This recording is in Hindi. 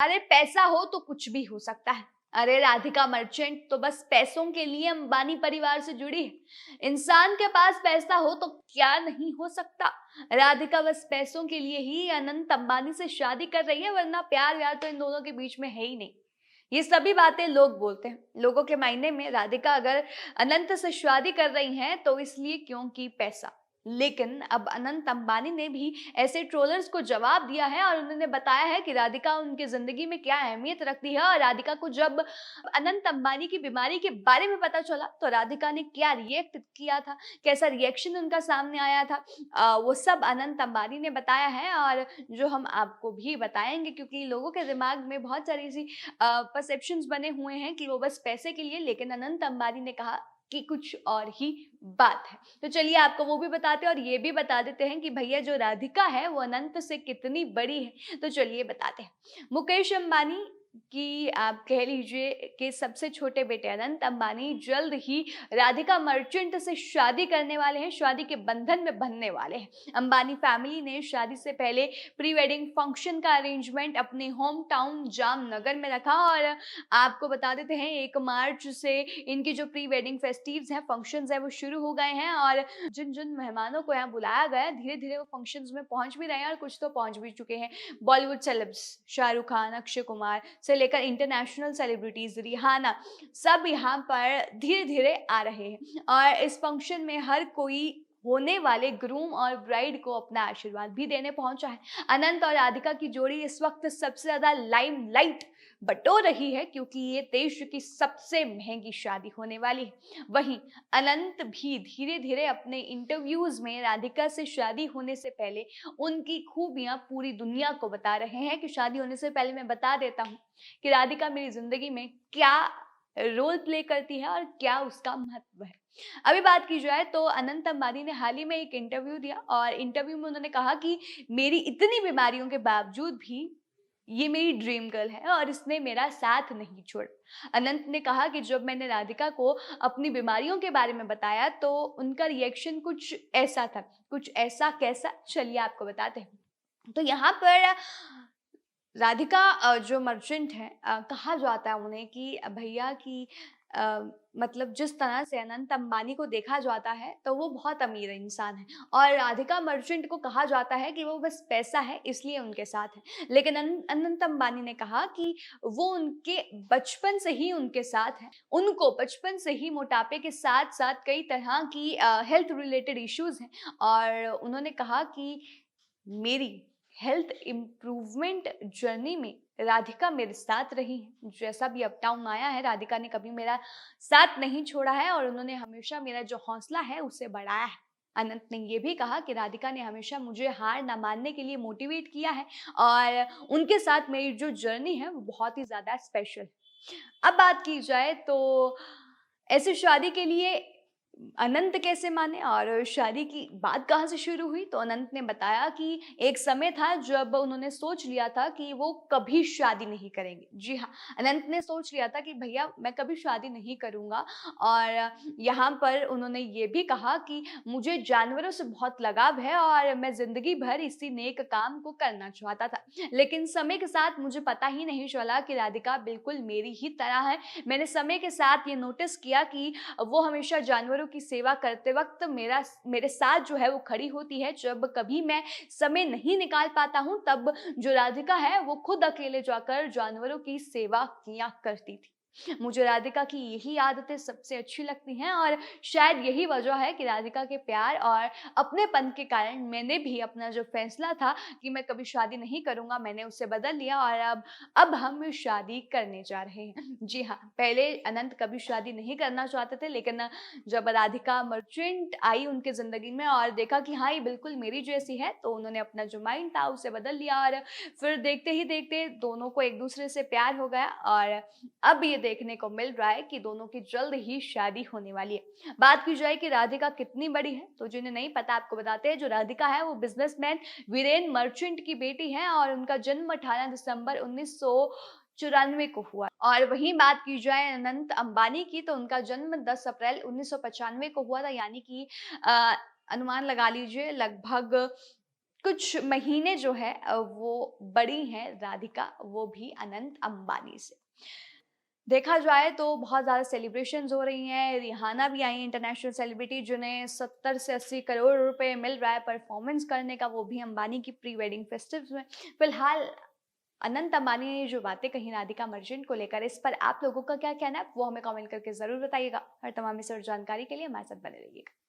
अरे पैसा हो तो कुछ भी हो सकता है। अरे राधिका मर्चेंट तो बस पैसों के लिए अंबानी परिवार से जुड़ी है। इंसान के पास पैसा हो तो क्या नहीं हो सकता। राधिका बस पैसों के लिए ही अनंत अंबानी से शादी कर रही है, वरना प्यार व्यार तो इन दोनों के बीच में है ही नहीं। ये सभी बातें लोग बोलते हैं। लोगों के मायने में राधिका अगर अनंत से शादी कर रही हैं तो इसलिए क्योंकि पैसा। लेकिन अब अनंत अंबानी ने भी ऐसे ट्रोलर्स को जवाब दिया है और उन्होंने बताया है कि राधिका उनकी जिंदगी में क्या अहमियत रखती है। और राधिका को जब अनंत अंबानी की बीमारी के बारे में पता चला तो राधिका ने क्या रिएक्ट किया था, कैसा रिएक्शन उनका सामने आया था, वो सब अनंत अंबानी ने बताया है। और जो हम आपको भी बताएंगे, क्योंकि लोगों के दिमाग में बहुत सारी ऐसी परसेप्शंस बने हुए हैं कि वो बस पैसे के लिए, लेकिन अनंत अंबानी ने कहा कि कुछ और ही बात है। तो चलिए आपको वो भी बताते हैं और ये भी बता देते हैं कि भैया जो राधिका है वो अनंत से कितनी बड़ी है। तो चलिए बताते हैं। मुकेश अंबानी की आप कह लीजिए कि सबसे छोटे बेटे अनंत अंबानी जल्द ही राधिका मर्चेंट से शादी करने वाले हैं, शादी के बंधन में बंधने वाले हैं। अंबानी फैमिली ने शादी से पहले प्री वेडिंग फंक्शन का अरेंजमेंट अपने होम टाउन जामनगर में रखा। और आपको बता देते हैं 1 मार्च से इनकी जो प्री वेडिंग फेस्टिव्स हैं, फंक्शंस हैं, वो शुरू हो गए हैं। और जिन जिन मेहमानों को यहाँ बुलाया गया है धीरे धीरे वो फंक्शंस में पहुंच भी रहे हैं और कुछ तो पहुंच भी चुके हैं। बॉलीवुड सेलेब्स शाहरुख खान, अक्षय कुमार से लेकर इंटरनेशनल सेलिब्रिटीज रिहाना, सब यहाँ पर धीरे धीरे आ रहे हैं। और इस फंक्शन में हर कोई होने वाले ग्रूम और ब्राइड को अपना आशीर्वाद भी देने पहुंचा है। अनंत और राधिका की जोड़ी इस वक्त सबसे ज्यादा लाइमलाइट बटोर रही है, क्योंकि ये देश की सबसे महंगी शादी होने वाली है। वहीं अनंत भी धीरे धीरे अपने इंटरव्यूज में राधिका से शादी होने से पहले उनकी खूबियां पूरी दुनिया को बता रहे हैं कि शादी होने से पहले मैं बता देता हूँ कि राधिका मेरी जिंदगी में क्या रोल प्ले करती है और क्या उसका महत्व है। अभी बात की जाए तो अनंत अंबानी ने हाल ही में एक इंटरव्यू दिया और इंटरव्यू में उन्होंने कहा कि मेरी इतनी बीमारियों के बावजूद भी ये मेरी ड्रीम गर्ल है और इसने मेरा साथ नहीं छोड़ा। अनंत ने कहा कि जब मैंने राधिका को अपनी बीमारियों के बारे में बताया तो उनका रिएक्शन कुछ ऐसा था। कुछ ऐसा कैसा, चलिए आपको बताते हैं। तो यहाँ पर राधिका जो मर्चेंट है, कहा जाता है उन्हें कि भैया कि अ, मतलब जिस तरह से अनंत अंबानी को देखा जाता है तो वो बहुत अमीर इंसान है। और राधिका मर्चेंट को कहा जाता है कि वो बस पैसा है इसलिए उनके साथ है। लेकिन अनंत अंबानी ने कहा कि वो उनके बचपन से ही उनके साथ है। उनको बचपन से ही मोटापे के साथ साथ कई तरह की हेल्थ रिलेटेड इश्यूज हैं। और उन्होंने कहा कि मेरी हेल्थ इम्प्रूवमेंट जर्नी में राधिका मेरे साथ रही है। जैसा भी अप डाउन आया है, राधिका ने कभी मेरा साथ नहीं छोड़ा है और उन्होंने हमेशा मेरा जो हौसला है उसे बढ़ाया है। अनंत ने यह भी कहा कि राधिका ने हमेशा मुझे हार ना मानने के लिए मोटिवेट किया है और उनके साथ मेरी जो जर्नी है वो बहुत ही ज्यादा स्पेशल है। अब बात की जाए तो ऐसे शादी के लिए अनंत कैसे माने और शादी की बात कहाँ से शुरू हुई, तो अनंत ने बताया कि एक समय था जब उन्होंने सोच लिया था कि वो कभी शादी नहीं करेंगे। जी हाँ, अनंत ने सोच लिया था कि भैया मैं कभी शादी नहीं करूंगा। और यहाँ पर उन्होंने ये भी कहा कि मुझे जानवरों से बहुत लगाव है और मैं जिंदगी भर इसी नेक काम को करना चाहता था। लेकिन समय के साथ मुझे पता ही नहीं चला कि राधिका बिल्कुल मेरी ही तरह है। मैंने समय के साथ ये नोटिस किया कि वो हमेशा जानवरों की सेवा करते वक्त मेरे साथ जो है वो खड़ी होती है। जब कभी मैं समय नहीं निकाल पाता हूँ तब जो राधिका है वो खुद अकेले जाकर जानवरों की सेवा किया करती थी। मुझे राधिका की यही आदतें सबसे अच्छी लगती हैं और शायद यही वजह है कि राधिका के प्यार और अपनेपन के कारण मैंने भी अपना जो फैसला था कि मैं कभी शादी नहीं करूंगा, मैंने उसे बदल लिया और अब हम शादी करने जा रहे हैं। जी हाँ, पहले अनंत कभी शादी नहीं करना चाहते थे, लेकिन जब राधिका मर्चेंट आई उनके जिंदगी में और देखा कि हाँ ये बिल्कुल मेरी जैसी है, तो उन्होंने अपना जो माइंड था उसे बदल लिया और फिर देखते ही देखते दोनों को एक दूसरे से प्यार हो गया। और अब ये देखने को मिल रहा है कि दोनों की जल्द ही शादी होने वाली है। बात की जाए कि राधिका कितनी बड़ी है, तो जिन्हें नहीं पता आपको बताते हैं। जो राधिका है वो बिजनेसमैन वीरेन मर्चेंट की बेटी है और उनका जन्म 18 दिसंबर 1994 को हुआ। और वहीं बात की जाए अनंत अंबानी की, तो उनका जन्म 10 अप्रैल 1995 को हुआ था, यानी कि अनुमान लगा लीजिए लगभग कुछ महीने जो है वो बड़ी हैं राधिका, वो भी अनंत अंबानी से। देखा जाए तो बहुत ज़्यादा सेलिब्रेशंस हो रही हैं, रिहाना भी आई हैं इंटरनेशनल सेलिब्रिटी जिन्हें 70 से 80 करोड़ रुपए मिल रहा है परफॉर्मेंस करने का, वो भी अंबानी की प्री वेडिंग फेस्टिव्स में। फिलहाल अनंत अंबानी ने जो बातें कही राधिका मर्चेंट को लेकर, इस पर आप लोगों का क्या कहना है वो हमें कमेंट करके ज़रूर बताइएगा। हर तमाम इस और जानकारी के लिए हमारे साथ बने रहिएगा।